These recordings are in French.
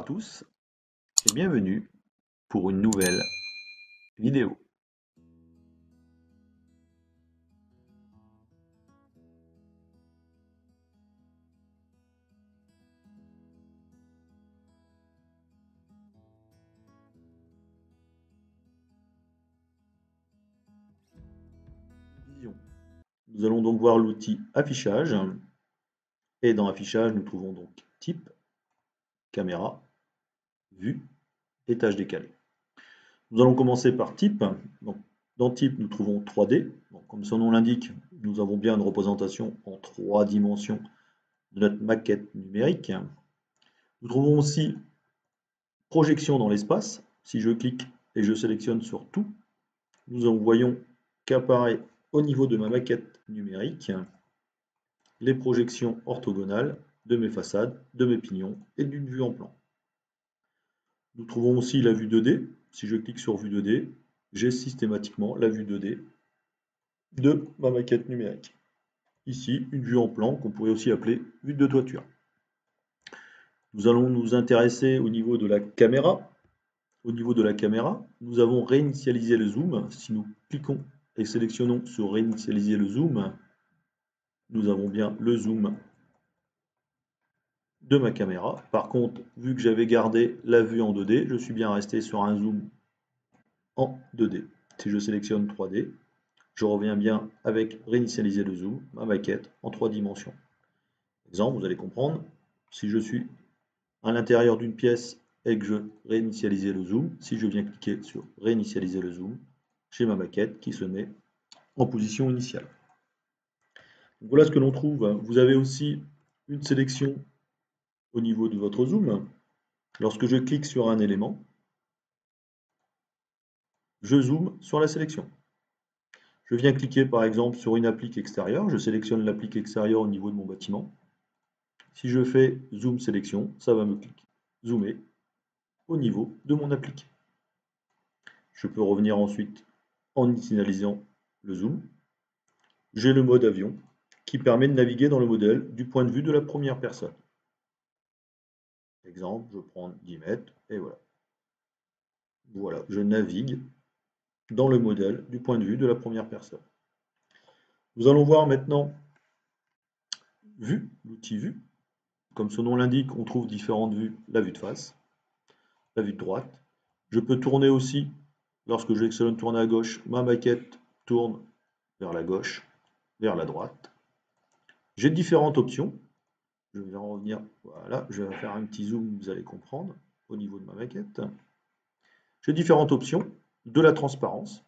tous et bienvenue pour une nouvelle vidéo. Nous allons donc voir l'outil affichage et dans affichage nous trouvons donc type, caméra, vue et tâche décalée. Nous allons commencer par type. Donc, dans type nous trouvons 3D. Donc, comme son nom l'indique, nous avons bien une représentation en 3 dimensions de notre maquette numérique. Nous trouvons aussi projection dans l'espace. Si je clique et je sélectionne sur tout, nous voyons qu'apparaît au niveau de ma maquette numérique les projections orthogonales de mes façades, de mes pignons et d'une vue en plan. Nous trouvons aussi la vue 2D. Si je clique sur vue 2D, j'ai systématiquement la vue 2D de ma maquette numérique. Ici, une vue en plan qu'on pourrait aussi appeler vue de toiture. Nous allons nous intéresser au niveau de la caméra. Au niveau de la caméra, nous avons réinitialisé le zoom. Si nous cliquons et sélectionnons sur réinitialiser le zoom, nous avons bien le zoom de ma caméra. Par contre, vu que j'avais gardé la vue en 2D, je suis bien resté sur un zoom en 2D. Si je sélectionne 3D, je reviens bien avec réinitialiser le zoom, ma maquette en 3 dimensions. Exemple, vous allez comprendre, si je suis à l'intérieur d'une pièce et que je réinitialiser le zoom, si je viens cliquer sur réinitialiser le zoom, j'ai ma maquette qui se met en position initiale. Donc voilà ce que l'on trouve. Vous avez aussi une sélection au niveau de votre zoom. Lorsque je clique sur un élément, je zoome sur la sélection. Je viens cliquer par exemple sur une applique extérieure, je sélectionne l'applique extérieure au niveau de mon bâtiment. Si je fais zoom sélection, ça va me zoomer au niveau de mon applique. Je peux revenir ensuite en initialisant le zoom. J'ai le mode avion qui permet de naviguer dans le modèle du point de vue de la première personne. Exemple, je prends 10 mètres et voilà. Voilà, je navigue dans le modèle du point de vue de la première personne. Nous allons voir maintenant vue, l'outil vue. Comme son nom l'indique, on trouve différentes vues. La vue de face, la vue de droite. Je peux tourner aussi, lorsque je sélectionne tourner à gauche, ma maquette tourne vers la gauche, vers la droite. J'ai différentes options. Je vais en revenir, voilà, je vais faire un petit zoom, vous allez comprendre, au niveau de ma maquette. J'ai différentes options, de la transparence.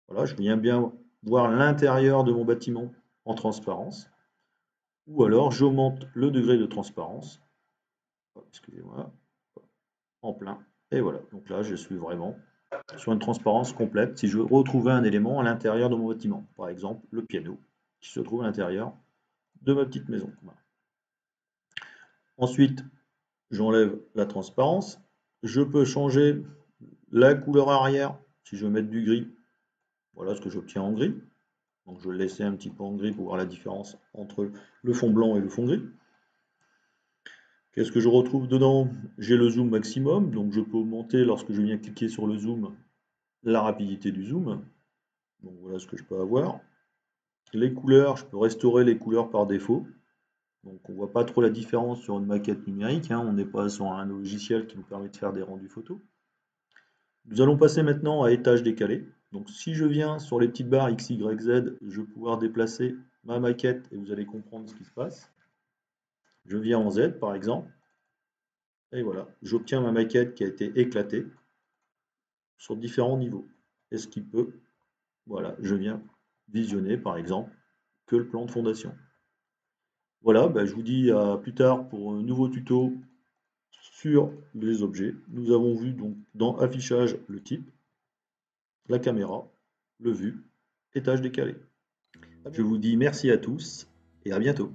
Voilà, je viens bien voir l'intérieur de mon bâtiment en transparence. Ou alors j'augmente le degré de transparence, excusez-moi, en plein. Et voilà, donc là je suis vraiment sur une transparence complète. Si je veux retrouver un élément à l'intérieur de mon bâtiment, par exemple le piano qui se trouve à l'intérieur de ma petite maison. Voilà. Ensuite, j'enlève la transparence. Je peux changer la couleur arrière. Si je veux mettre du gris, voilà ce que j'obtiens en gris. Donc je vais le laisser un petit peu en gris pour voir la différence entre le fond blanc et le fond gris. Qu'est-ce que je retrouve dedans? J'ai le zoom maximum, donc je peux augmenter lorsque je viens cliquer sur le zoom la rapidité du zoom. Donc voilà ce que je peux avoir. Les couleurs, je peux restaurer les couleurs par défaut. Donc on ne voit pas trop la différence sur une maquette numérique, on n'est pas sur un logiciel qui nous permet de faire des rendus photos. Nous allons passer maintenant à étage décalé. Donc si je viens sur les petites barres X, Y, Z, je vais pouvoir déplacer ma maquette et vous allez comprendre ce qui se passe. Je viens en Z par exemple, et voilà, j'obtiens ma maquette qui a été éclatée sur différents niveaux. Et ce qui peut, voilà, je viens visionner par exemple que le plan de fondation. Voilà, je vous dis à plus tard pour un nouveau tuto sur les objets. Nous avons vu donc dans affichage le type, la caméra, le vue, étage décalé. Je vous dis merci à tous et à bientôt.